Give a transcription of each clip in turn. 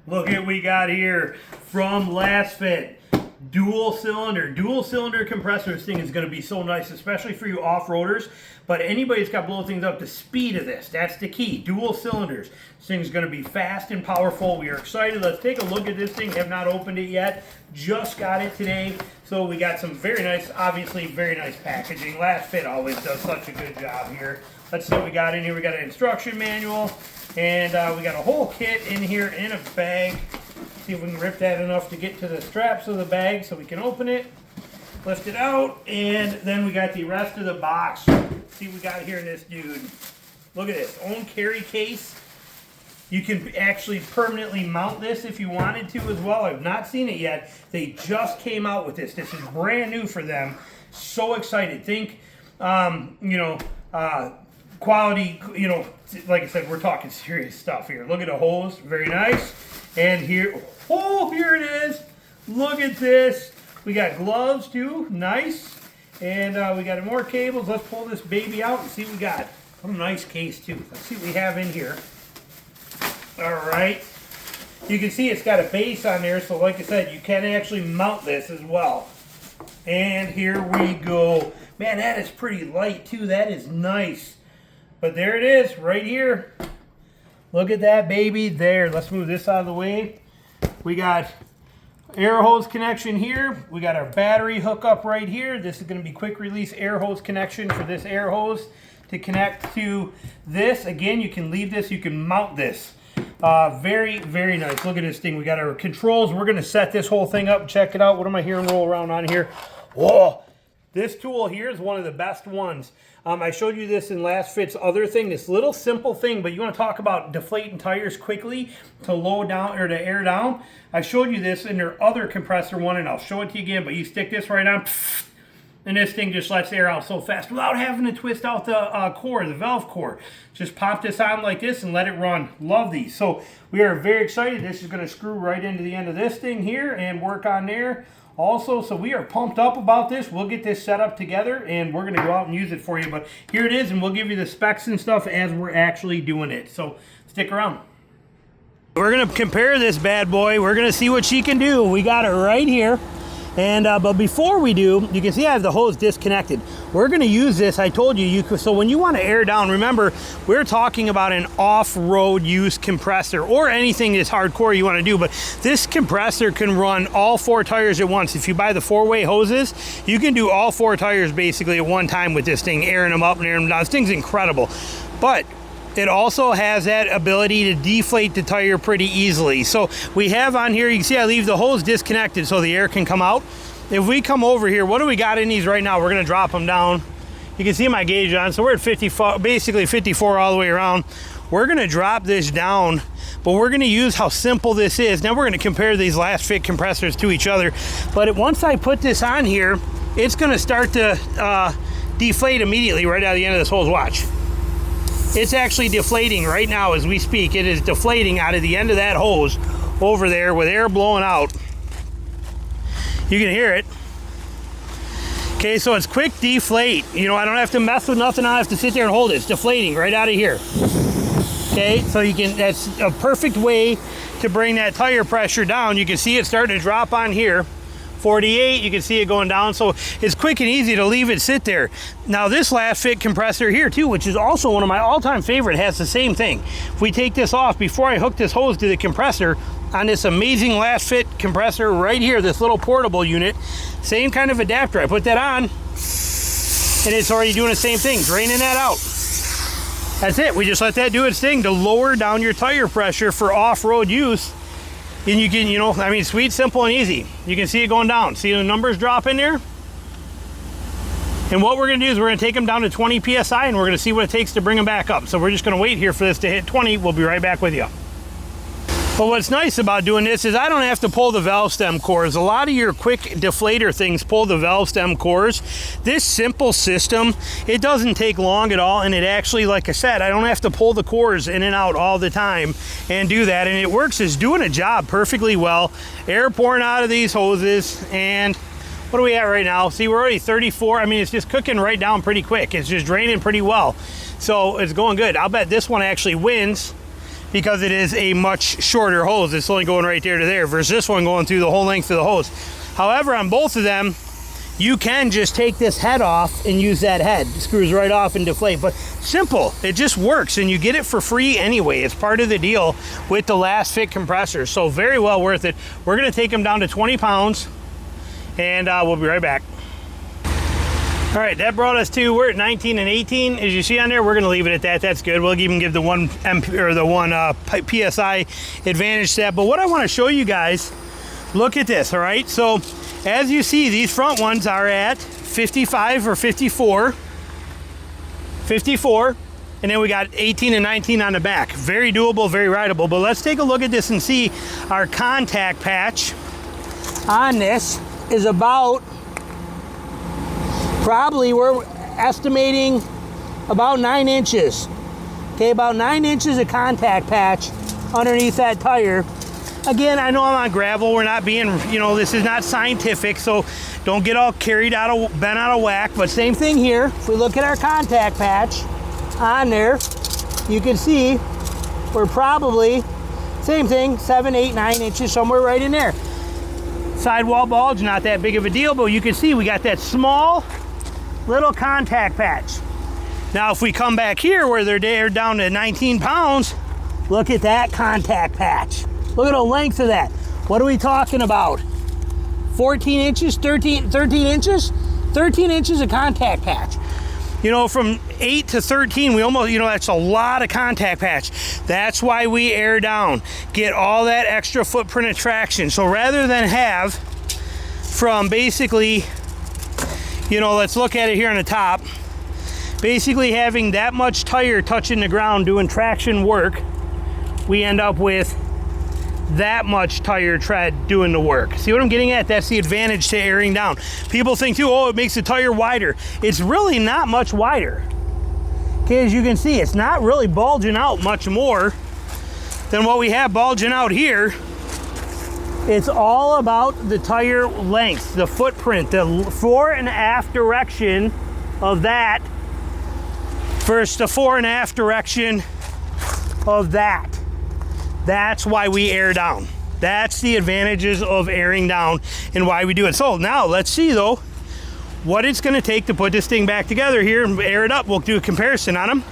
Look at what we got here from LASFIT. Dual cylinder compressor. This thing is going to be so nice, especially for you off-roaders. But anybody's got to blow things up, the speed of this, that's the key. Dual cylinders. This thing is going to be fast and powerful. We are excited. Let's take a look at this thing. Have not opened it yet. Just got it today. So we got some very nice, obviously very nice packaging. LASFIT always does such a good job here. Let's see what we got in here. We got an instruction manual. And we got a whole kit in here in a bag. See if we can rip that enough to get to the straps of the bag so we can open it, lift it out, and then we got the rest of the box. See what we got here in this dude. Look at this, own carry case. You can actually permanently mount this if you wanted to as well. I've not seen it yet. They just came out with this. This is brand new for them. So excited. Think, quality, like I said, we're talking serious stuff here. Look at the hose, very nice. And here, oh, here it is. Look at this. We got gloves too, nice. And we got more cables. Let's pull this baby out and see what we got. What a nice case too. Let's see what we have in here. All right. You can see it's got a base on there, so like I said, you can actually mount this as well. And here we go. Man, that is pretty light too. That is nice. But there it is, right here. Look at that baby there. Let's move this out of the way. We got air hose connection here. We got our battery hookup right here. This is going to be quick release air hose connection for this air hose to connect to this. Again, you can leave this, you can mount this. Very, very nice. Look at this thing. We got our controls. We're going to set this whole thing up. Check it out. What am I hearing roll around on here? Whoa. This tool here is one of the best ones. I showed you this in LASFIT's other thing, this little simple thing, but you want to talk about deflating tires quickly to low down or to air down. I showed you this in their other compressor one, and I'll show it to you again, but you stick this right on, and this thing just lets air out so fast without having to twist out the core, the valve core. Just pop this on like this and let it run. Love these. So we are very excited. This is going to screw right into the end of this thing here and work on there. Also, so we are pumped up about this. We'll get this set up together and we're going to go out and use it for you. But here it is, and we'll give you the specs and stuff as we're actually doing it. So stick around. We're going to compare this bad boy. We're going to see what she can do. We got her right here. And but before we do, you can see I have the hose disconnected. We're going to use this. I told you, so when you want to air down, remember, we're talking about an off-road use compressor or anything that's hardcore you want to do, but this compressor can run all 4 tires at once. If you buy the 4-way hoses, you can do all 4 tires basically at one time with this thing, airing them up and airing them down. This thing's incredible. But it also has that ability to deflate the tire pretty easily. So we have on here, you can see I leave the hose disconnected so the air can come out. If we come over here, what do we got in these right now? We're gonna drop them down. You can see my gauge on, so we're at 54, basically 54 all the way around. We're gonna drop this down, but we're gonna use how simple this is. Now we're gonna compare these LASFIT compressors to each other. But once I put this on here, it's gonna start to deflate immediately right out of the end of this hose. Watch. It's actually deflating right now as we speak. It is deflating out of the end of that hose over there with air blowing out. You can hear it. Okay, so it's quick deflate. You know, I don't have to mess with nothing. I have to sit there and hold it. It's deflating right out of here. Okay, so you can, that's a perfect way to bring that tire pressure down. You can see it starting to drop on here. 48, you can see it going down, so it's quick and easy to leave it sit there. Now this LASFIT compressor here too, which is also one of my all-time favorite, has the same thing. If we take this off, before I hook this hose to the compressor on this amazing LASFIT compressor right here, this little portable unit, same kind of adapter, I put that on and it's already doing the same thing, draining that out. That's it. We just let that do its thing to lower down your tire pressure for off-road use. And you can, I mean, sweet, simple, and easy. You can see it going down. See the numbers drop in there? And what we're gonna do is we're gonna take them down to 20 PSI and we're gonna see what it takes to bring them back up. So we're just gonna wait here for this to hit 20. We'll be right back with you. But what's nice about doing this is I don't have to pull the valve stem cores. A lot of your quick deflator things pull the valve stem cores. This simple system, it doesn't take long at all, and it actually, like I said, I don't have to pull the cores in and out all the time and do that, and it works. It's doing a job perfectly well. Air pouring out of these hoses, and what are we at right now? See, we're already 34. I mean, it's just cooking right down pretty quick. It's just draining pretty well. So it's going good. I'll bet this one actually wins because it is a much shorter hose. It's only going right there to there versus this one going through the whole length of the hose. However, on both of them, you can just take this head off and use that head. It screws right off and deflate, but simple. It just works, and you get it for free anyway. It's part of the deal with the LASFIT compressors, so very well worth it. We're gonna take them down to 20 pounds, and we'll be right back. All right, that brought us to, we're at 19 and 18. As you see on there, we're gonna leave it at that. That's good. We'll even give the one PSI advantage to that. But what I wanna show you guys, look at this, all right? So as you see, these front ones are at 55 or 54, and then we got 18 and 19 on the back. Very doable, very rideable. But let's take a look at this and see our contact patch on this is about, probably we're estimating about 9 inches. Okay, about 9 inches of contact patch underneath that tire. Again, I know I'm on gravel. We're not being, you know, this is not scientific, so don't get all bent out of whack. But same thing here. If we look at our contact patch on there, you can see we're probably, same thing, 7, 8, 9 inches, somewhere right in there. Sidewall bulge, not that big of a deal, but you can see we got that small little contact patch. Now, if we come back here where they're down to 19 pounds, look at that contact patch. Look at the length of that. What are we talking about? 14 inches, 13 inches? 13 inches of contact patch. You know, from 8 to 13, we almost, you know, that's a lot of contact patch. That's why we air down. Get all that extra footprint of traction. So rather than have from basically, you know, let's look at it here on the top, basically having that much tire touching the ground doing traction work, we end up with that much tire tread doing the work. See what I'm getting at? That's the advantage to airing down. People think too, oh, it makes the tire wider. It's really not much wider. Okay, as you can see, it's not really bulging out much more than what we have bulging out here. It's all about the tire length, the footprint, the fore and aft direction of that versus the fore and aft direction of that. That's why we air down. That's the advantages of airing down and why we do it. So now let's see though what it's gonna take to put this thing back together here and air it up. We'll do a comparison on them.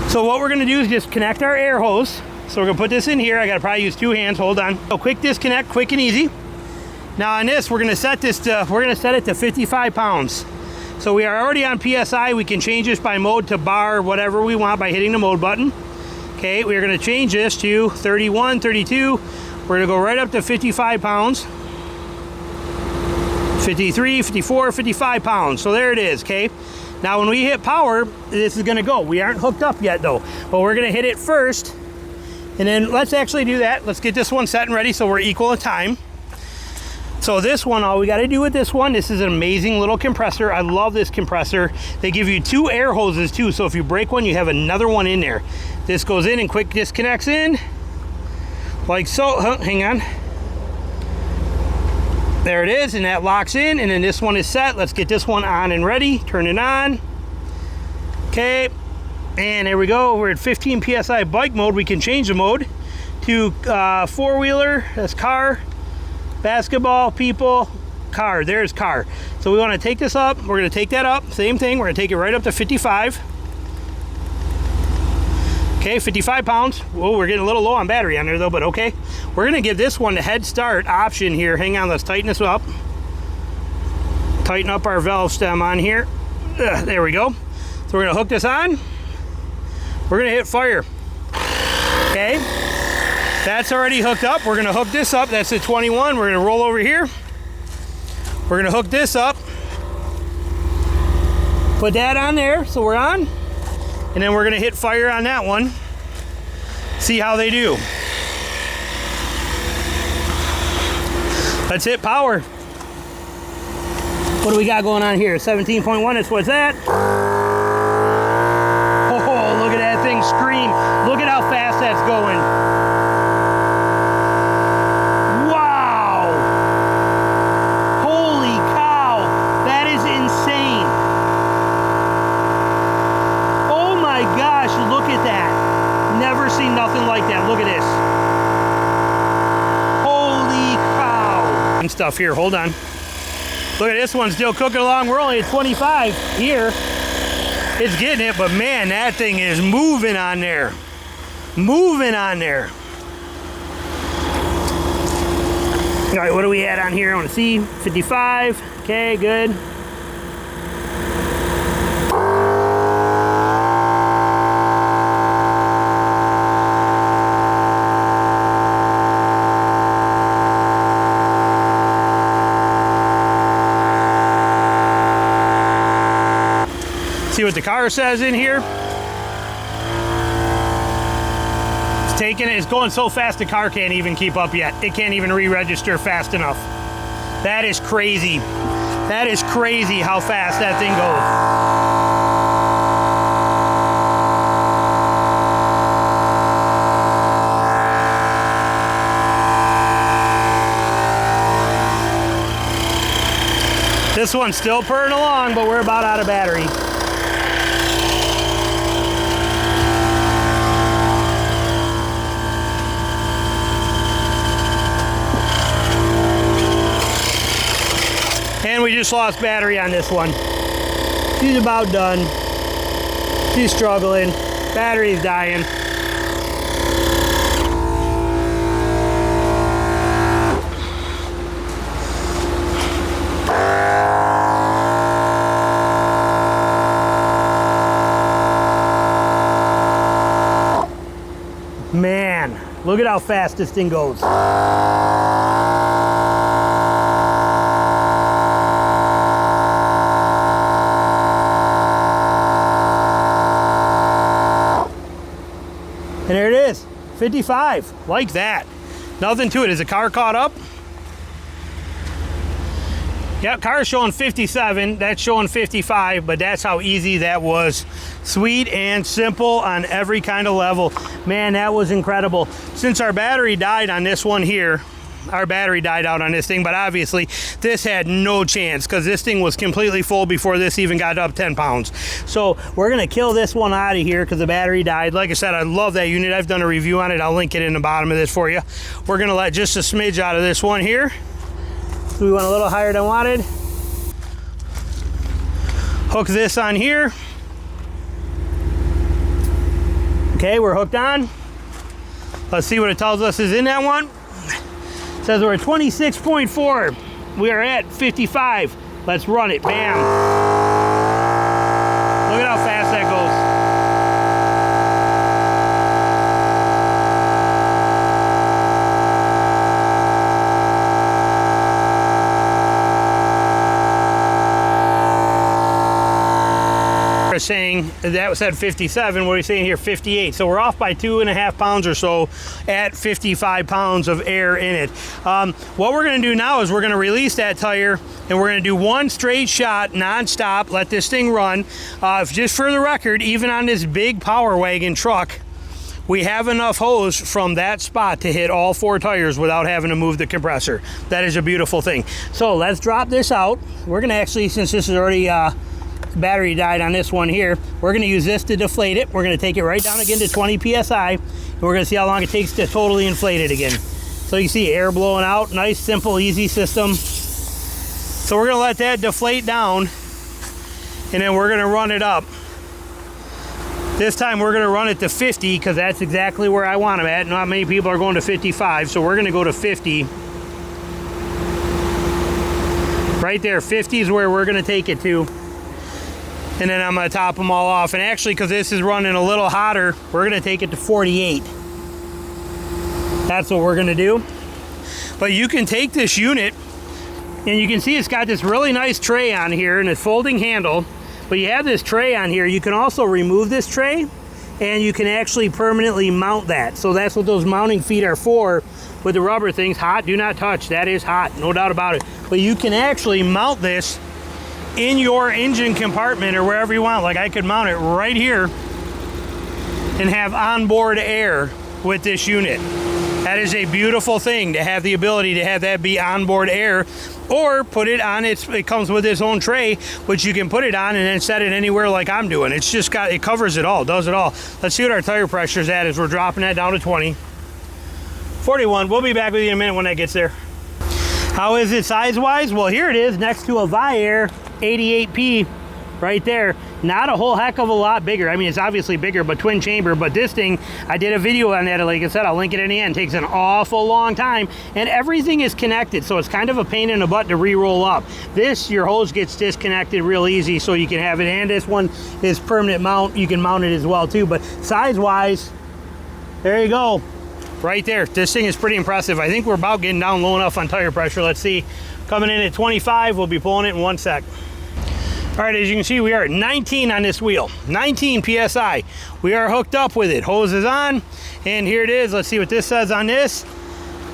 So what we're gonna do is just connect our air hose. So we're gonna put this in here. I gotta probably use 2 hands, hold on. So quick disconnect, quick and easy. Now on this, we're gonna set it to 55 pounds. So we are already on PSI. We can change this by mode to bar, whatever we want by hitting the mode button. Okay, we're gonna change this to 31, 32. We're gonna go right up to 55 pounds. 53, 54, 55 pounds. So there it is, okay? Now when we hit power, this is gonna go. We aren't hooked up yet though, but we're gonna hit it first. And then let's actually do that. Let's get this one set and ready so we're equal in time. So this one, all we gotta do with this one, this is an amazing little compressor. I love this compressor. They give you 2 air hoses too, so if you break one, you have another one in there. This goes in and quick disconnects in, like so. Hang on. There it is, and that locks in, and then this one is set. Let's get this one on and ready. Turn it on. Okay, and there we go. We're at 15 PSI bike mode. We can change the mode to 4-wheeler, that's car, basketball, people, car. There's car. So we want to take this up. We're going to take that up. Same thing. We're going to take it right up to 55. Okay, 55 pounds. Whoa, we're getting a little low on battery on there though, but okay. We're gonna give this one the head start option here. Hang on, let's tighten this up. Tighten up our valve stem on here. There we go. So we're gonna hook this on. We're gonna hit fire. Okay, that's already hooked up. We're gonna hook this up. That's the 21. We're gonna roll over here. We're gonna hook this up. Put that on there, so we're on. And then we're gonna hit fire on that one. See how they do. Let's hit power. What do we got going on here? 17.1, that's what's that. Oh, look at that thing scream. Look at how fast that's going. Wow. Holy cow, that is insane. Gosh, look at that. Never seen and stuff here. Hold on. Look at this one still cooking along. We're only at 25 here. It's getting it, but man, that thing is moving on there. Moving on there. All right, what do we add on here? I want to see 55. Okay, good. See what the car says in here. It's taking it. It's going so fast the car can't even keep up yet. It can't even re-register fast enough. That is crazy. That is crazy how fast that thing goes. This one's still purring along, but we're about out of battery. And we just lost battery on this one. She's about done. She's struggling. Battery's dying. Man, look at how fast this thing goes. And there it is, 55, like that. Nothing to it. Is the car caught up? Yep, car's showing 57, that's showing 55, but that's how easy that was. Sweet and simple on every kind of level. Man, that was incredible. Since our battery died on this one here, our battery died out on this thing, but obviously this had no chance because this thing was completely full before this even got up 10 pounds. So we're gonna kill this one out of here because the battery died. Like I said, I love that unit. I've done a review on it. I'll link it in the bottom of this for you. We're gonna let just a smidge out of this one here. So we went a little higher than wanted. Hook this on here. Okay, we're hooked on. Let's see what it tells us is in that one. It says we're at 26.4. We are at 55. Let's run it. Bam. Look at how fast that goes. Saying that said 57, what are we saying here? 58. So we're off by 2.5 pounds or so at 55 pounds of air in it. What we're going to do now is we're going to release that tire and we're going to do one straight shot non-stop, let this thing run. Just for the record, even on this big Power Wagon truck, we have enough hose from that spot to hit all 4 tires without having to move the compressor. That is a beautiful thing. So let's drop this out. We're going to actually, since this is already battery died on this one here, we're going to use this to deflate it. We're going to take it right down again to 20 psi, and we're going to see how long it takes to totally inflate it again. So you see air blowing out. Nice, simple, easy system. So we're going to let that deflate down, and then we're going to run it up. This time we're going to run it to 50 because that's exactly where I want them at. Not many people are going to 55, so we're going to go to 50. Right there, 50 is where we're going to take it to. And then I'm going to top them all off. And actually, because this is running a little hotter, we're going to take it to 48. That's what we're going to do. But you can take this unit, and you can see it's got this really nice tray on here and a folding handle. But you have this tray on here. You can also remove this tray, and you can actually permanently mount that. So that's what those mounting feet are for with the rubber things. Hot, do not touch. That is hot, no doubt about it. But you can actually mount this in your engine compartment or wherever you want. Like I could mount it right here and have onboard air with this unit. That is a beautiful thing to have the ability to have that be onboard air, or put it on it comes with its own tray which you can put it on and then set it anywhere like I'm doing. It's just got, it covers it all, does it all. Let's see what our tire pressure is at as we're dropping that down to 20. 41. We'll be back with you in a minute when that gets there. How is it size-wise? Well, here it is next to a Viair 88P right there. Not a whole heck of a lot bigger. I mean, it's obviously bigger, but twin chamber. But this thing, I did a video on that. Like I said, I'll link it in the end. It takes an awful long time, and everything is connected, so it's kind of a pain in the butt to re-roll up. This, your hose gets disconnected real easy, so you can have it. And this one is permanent mount. You can mount it as well too. But size-wise, there you go. Right there. This thing is pretty impressive. I think we're about getting down low enough on tire pressure. Let's see. Coming in at 25. We'll be pulling it in 1 sec. All right, as you can see, we are at 19 on this wheel. 19 PSI. We are hooked up with it. Hose is on. And here it is. Let's see what this says on this.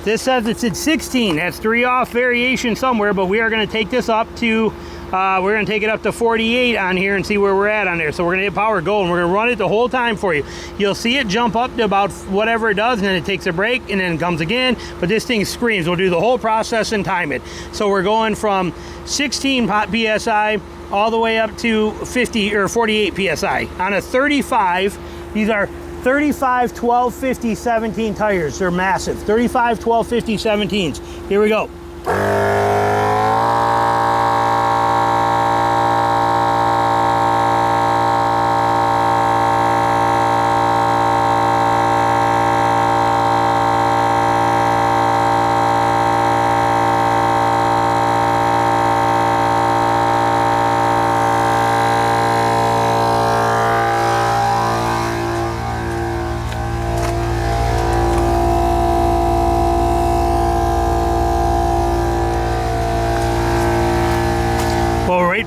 This says it's at 16. That's 3 off variation somewhere, but we are going to take this up to we're going to take it up to 48 on here and see where we're at on there. So we're going to hit power go, and we're going to run it the whole time for you. You'll see it jump up to about whatever it does, and then it takes a break, and then it comes again. But this thing screams. We'll do the whole process and time it. So we're going from 16 PSI all the way up to 50 or 48 PSI. On a 35, these are 35, 12, 50, 17 tires. They're massive. 35, 12, 50, 17s. Here we go.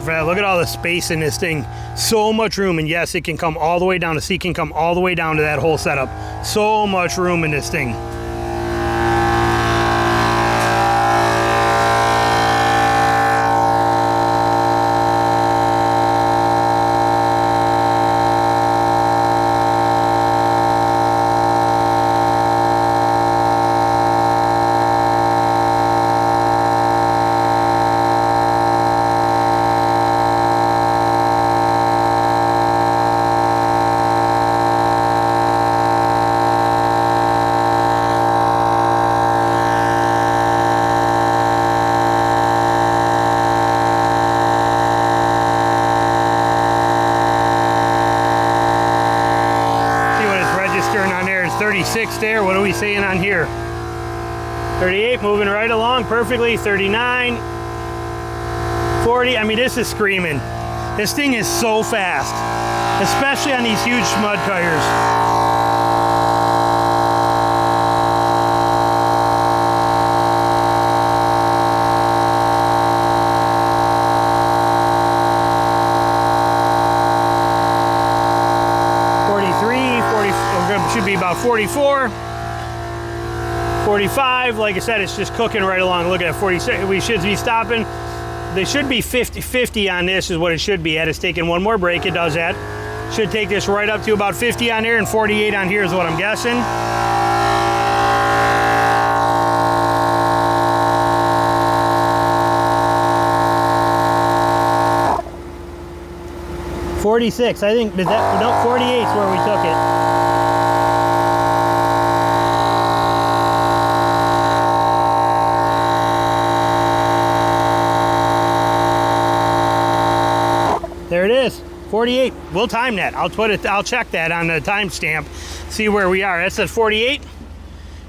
Look at all the space in this thing. So much room, and yes, it can come all the way down. The seat can come all the way down to that whole setup. So much room in this thing. On there is 36 there. What are we saying on here? 38, moving right along perfectly. 39, 40. I mean, this is screaming. This thing is so fast, especially on these huge mud tires. 40, should be about 44, 45. Like I said, it's just cooking right along. Look at that, 46. We should be stopping. They should be 50 on this is what it should be at. It's taking one more break. It does that. Should take this right up to about 50 on here, and 48 on here is what I'm guessing. $46, I think, is that, no, 48 is where we took it. There it is, 48. We'll time that. I'll check that on the timestamp, see where we are. That says 48,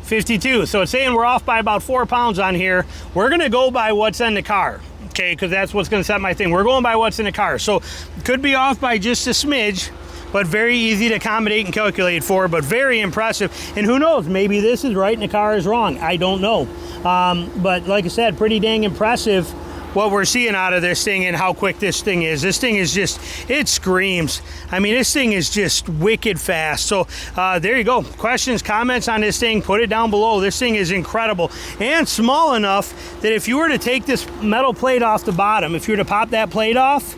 52. So it's saying we're off by about 4 pounds on here. We're gonna go by what's in the car. Okay, because that's what's going to set my thing. We're going by what's in the car. So could be off by just a smidge, but very easy to accommodate and calculate for, but very impressive. And who knows, maybe this is right and the car is wrong. I don't know. But like I said, pretty dang impressive what we're seeing out of this thing and how quick this thing is. This thing is just, it screams. I mean, this thing is just wicked fast. So there you go. Questions, comments on this thing, put it down below. This thing is incredible and small enough that if you were to take this metal plate off the bottom, if you were to pop that plate off,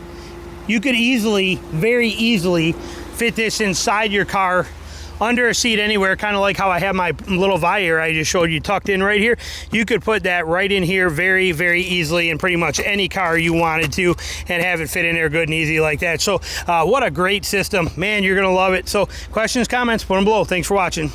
you could easily, very easily fit this inside your car, under a seat anywhere, kind of like how I have my little Viair I just showed you tucked in right here. You could put that right in here very, very easily in pretty much any car you wanted to and have it fit in there good and easy like that. So what a great system. Man, you're going to love it. So questions, comments, put them below. Thanks for watching.